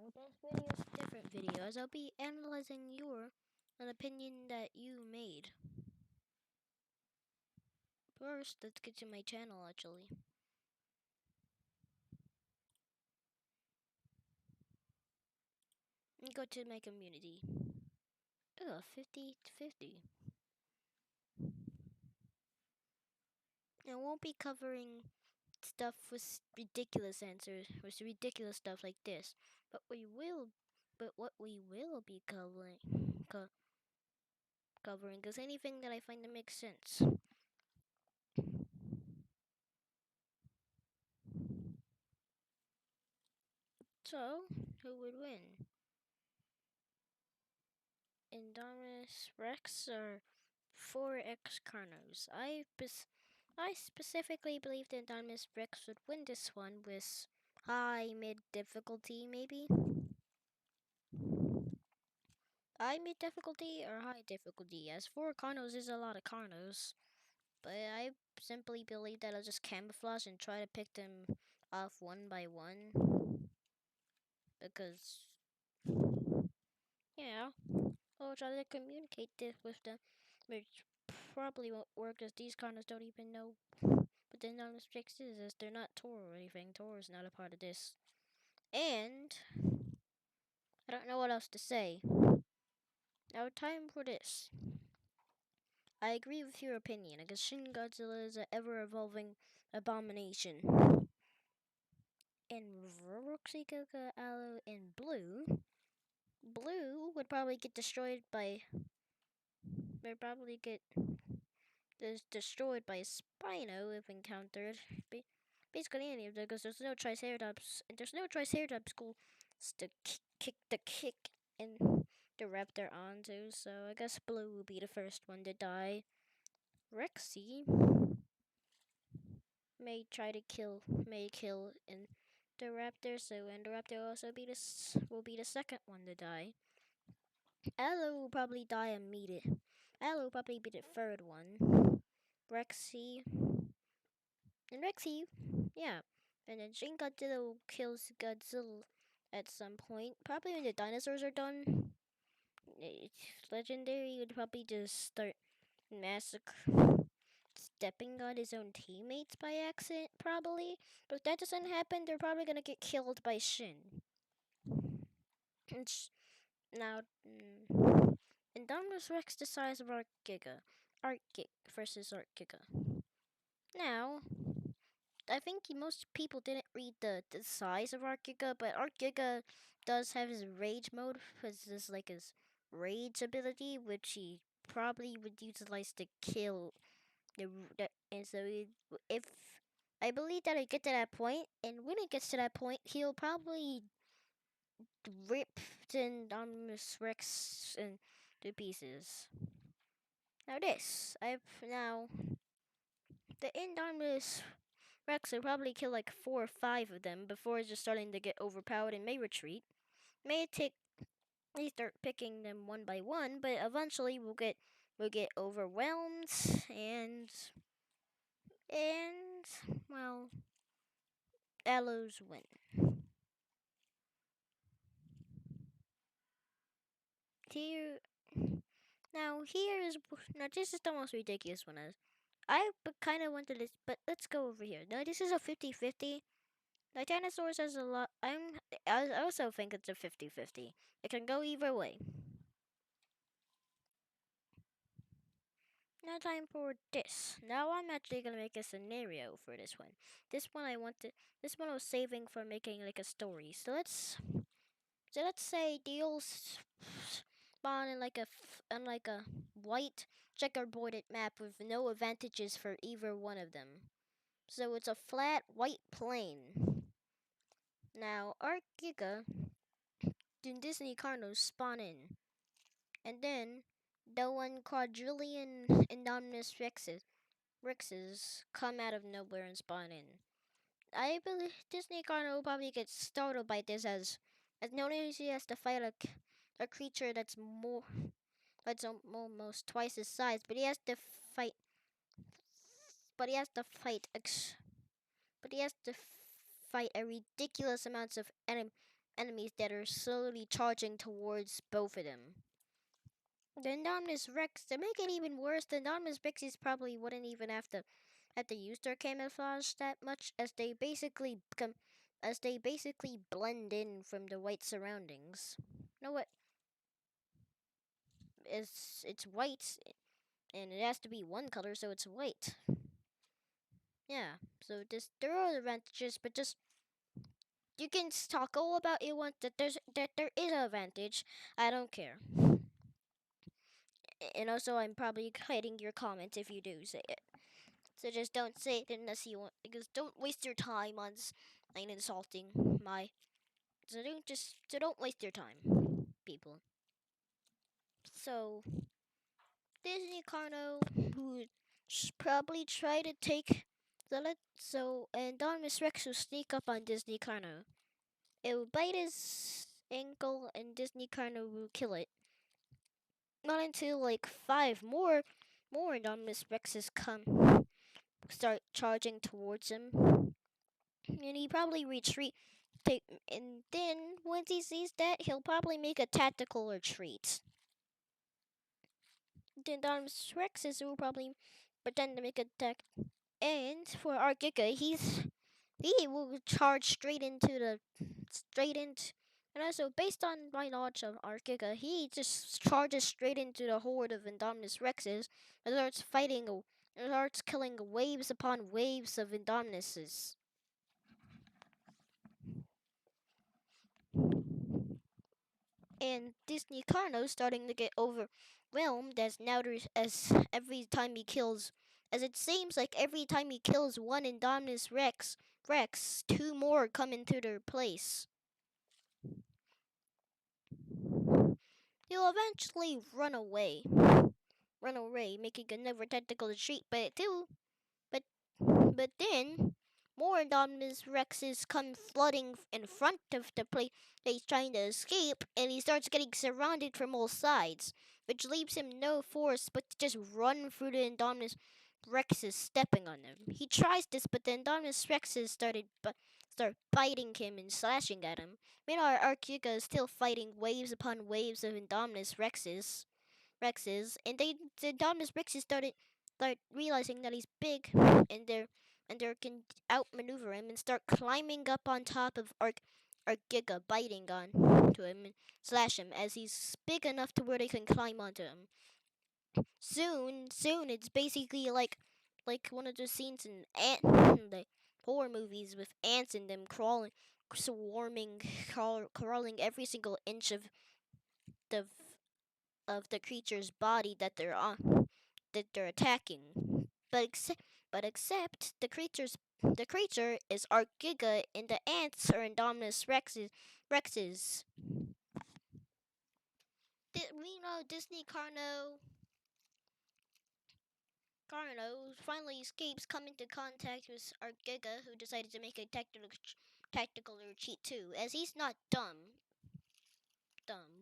This video is a different video, as I'll be analyzing an opinion that you made. First, let's get to my channel, actually. And go to my community. Ugh, 50-50. I won't be covering stuff with ridiculous answers, with ridiculous stuff like this. But what we will be covering is anything that I find that makes sense. So, who would win? Indominus Rex or 4X Carnos? I specifically believe that Indominus Rex would win this one with high mid difficulty, maybe? High mid difficulty or high difficulty, as 4 Carnos is a lot of Carnos. But I simply believe that I'll just camouflage and try to pick them off one by one. Because, yeah, I'll try to communicate this with them, which probably won't work as these Carnos don't even know. But then on the strict is they're not Tor or anything. Tor is not a part of this. And I don't know what else to say. Now time for this. I agree with your opinion, because Shin Godzilla is an ever-evolving abomination. And Roxy Aloe in blue would probably get destroyed by destroyed by Spino if encountered. Basically any of them, because there's no Triceratops, and there's no Triceratops schools to kick and the raptor onto, so I guess Blue will be the first one to die. Rexy may kill in the raptor, and the raptor will be the second one to die. Aloe will probably die immediately. Aloe will probably be the third one. Rexy, yeah. And then Shin Godzilla kills Godzilla at some point. Probably when the dinosaurs are done. Legendary would probably just start stepping on his own teammates by accident, probably. But if that doesn't happen, they're probably gonna get killed by Shin. Now, Indominus Rex the size of Arcgiga versus Arcgiga. Now, I think most people didn't read the size of Arcgiga, but Arcgiga does have his rage mode, his rage ability, which he probably would utilize to kill and so if I believe that it get to that point, and when it gets to that point, he'll probably rip the Indominus Rex into pieces. Now the Indominus Rex will probably kill like 4 or 5 of them before it's just starting to get overpowered and may retreat. May start picking them one by one, but eventually we'll get overwhelmed and well, Aloes win. Here now this is the most ridiculous one. I kind of wanted this, but let's go over here. Now this is a 50-50. Titanosaurus has a lot. I also think it's a 50-50. It can go either way. Now time for this. Now I'm actually gonna make a scenario for this one. This one I was saving for making like a story. So let's say deals spawn in like a white checkerboarded map with no advantages for either one of them. So it's a flat white plane. Now Arcgiga and Disney Carnos spawn in, and then the 1 quadrillion Indominus Rexes come out of nowhere and spawn in. I believe Disney Carno will probably get startled by this, as not only he has to fight a creature that's almost twice his size, but he has to fight a ridiculous amounts of enemies that are slowly charging towards both of them. The Indominus Rex, to make it even worse, the Indominus Rexes probably wouldn't even have to use their camouflage that much, as they basically blend in from the white surroundings. You know what? It's white, and it has to be one color, so it's white. Yeah. So there are advantages, but just you can talk all about you want that there is an advantage. I don't care. And also, I'm probably hiding your comments if you do say it. So just don't say it unless you want, because don't waste your time on insulting my. So don't waste your time, people. So Disney Carno would probably try to take the and Don Miss Rex will sneak up on Disney Carno. It will bite his ankle and Disney Carno will kill it. Not until like five more Don Miss Rexes start charging towards him. And he probably retreat. And then once he sees that, he'll probably make a tactical retreat. Then Don Miss Rexes will probably pretend to make a attack. And for our Giga, he will charge straight into. And also, based on my knowledge of Arctica, he just charges straight into the horde of Indominus Rexes and starts killing waves upon waves of Indominuses. And Disney Carno's starting to get overwhelmed as every time he kills, as it seems like every time he kills one Indominus Rex, two more come into their place. He'll eventually run away, making another tactical retreat. But but then more Indominus Rexes come flooding in front of the place he's trying to escape, and he starts getting surrounded from all sides, which leaves him no force but to just run through the Indominus Rexes, stepping on them. He tries this, but the Indominus Rexes start biting him and slashing at him. Meanwhile, Arcuga is still fighting waves upon waves of Indominus Rexes, and the Indominus Rexes start realizing that he's big, and they can outmaneuver him and start climbing up on top of Giga, biting on to him and slash him, as he's big enough to where they can climb onto him. Soon, it's basically like one of those scenes in the horror movies with ants and them crawling every single inch the of the creature's body that they're attacking. But except the creature is Argiga and the ants are Indominus Rexes. We know Disney Carno finally escapes coming to contact with Argiga, who decided to make a tactical retreat too, as he's not dumb.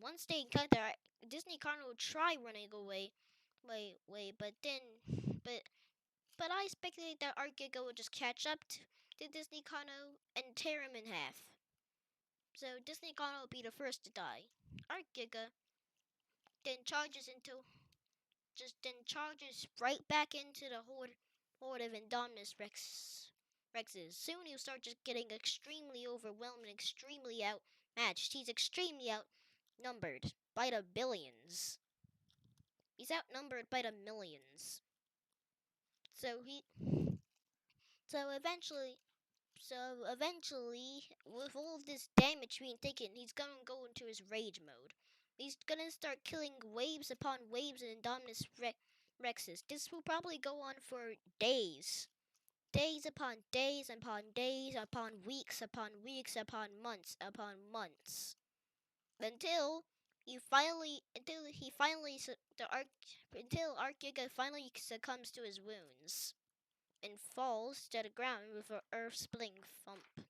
Once they encounter Disney Carno will try running away, but but I speculate that Argiga will just catch up to Disney Carno and tear him in half. So Disney Carno will be the first to die. Argiga then charges right back into the horde of Indominus Rexes. Soon he'll start just getting extremely overwhelmed and extremely outmatched. He's extremely outnumbered by the billions. He's outnumbered by the millions. So he so eventually, with all of this damage being taken, he's gonna go into his rage mode. He's gonna start killing waves upon waves of Indominus Rexes. This will probably go on for days. Days upon days upon days upon weeks upon weeks upon months. Until he finally until Arcgiga finally succumbs to his wounds and falls to the ground with an earth-splitting thump.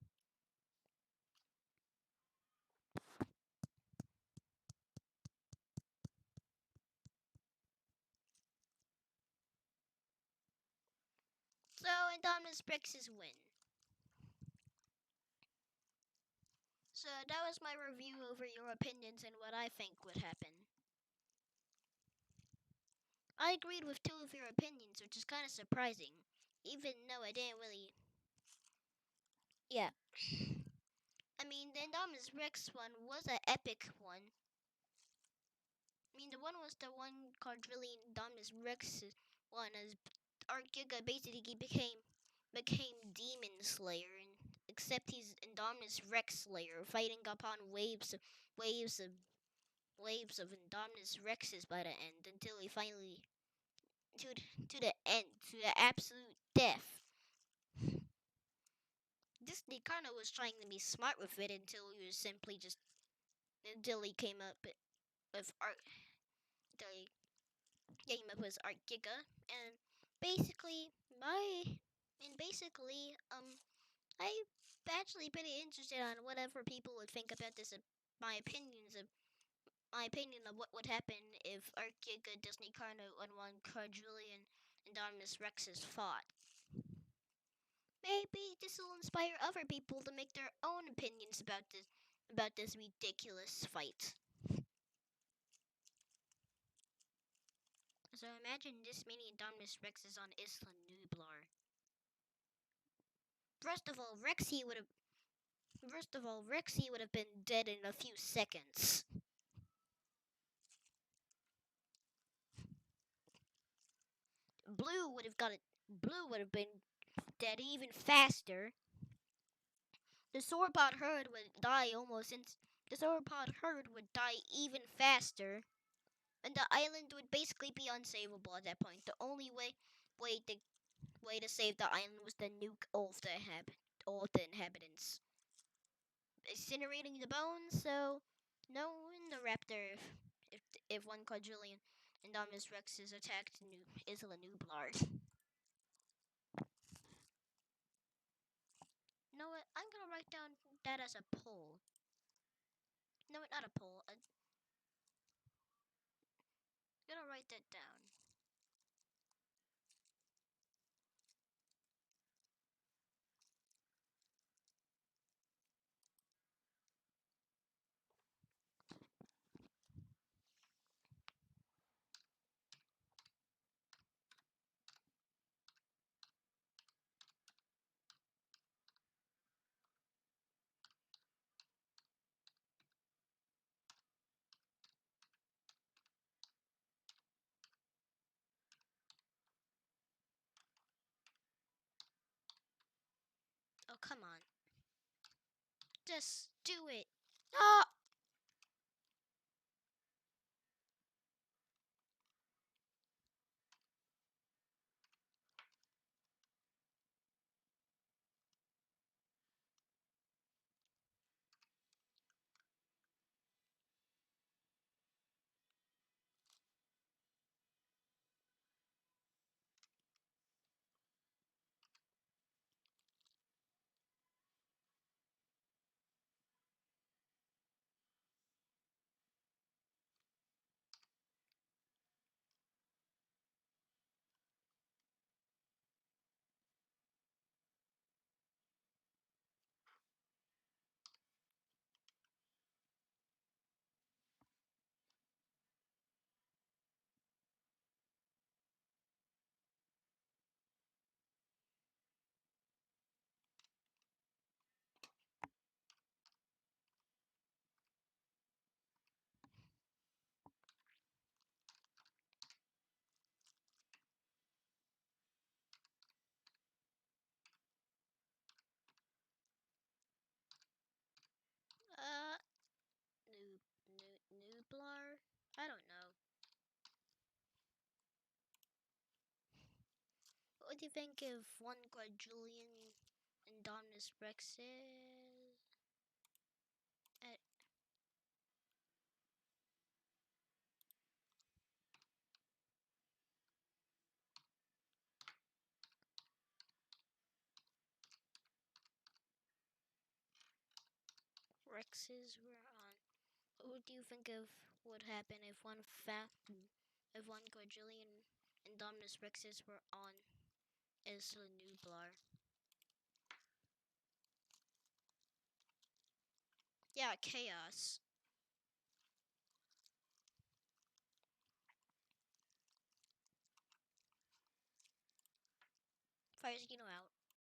So Indominus Rexes win. So that was my review over your opinions and what I think would happen. I agreed with two of your opinions, which is kind of surprising, even though I didn't really. Yeah. I mean, the Indominus Rex one was an epic one. I mean, the one was the one quadrillion Indominus Rex one, as Art Giga basically became Demon Slayer, and except he's Indominus Rex Slayer, fighting upon waves of waves of Indominus Rexes by the end, until he finally to the end, to the absolute death. Disney kind of was trying to be smart with it until he was simply just until he came up with Art. Until he came up with Art Giga, and basically my and basically I'm actually pretty interested on whatever people would think about this. My opinions of my opinion of what would happen if Art Giga, Disney Carno, and one quadrillion Indominus Rexes fought. Maybe this will inspire other people to make their own opinions about this ridiculous fight. So imagine this many Indominus Rexes on Isla Nublar. First of all, Rexy would have been dead in a few seconds. Blue would have been dead even faster. The sauropod herd would die almost in the sauropod herd would die even faster, and the island would basically be unsavable at that point. The only way to way to save the island was to nuke all the inhabitants, incinerating the bones. So no in the raptor if one quadrillion Indominus Rexes attacked Isla Nublar. You know what? I'm gonna write down that as a poll. No, not a poll. I'm gonna write that down. Oh, come on. Just do it. Oh! Uh, Nublar? I don't know. What do you think of one quadrillion Indominus Rexes? Uh, Rexes were on. What do you think of would happen if one quadrillion Indominus Rexes were on Isla Nublar? Yeah, chaos. Fires Gino out.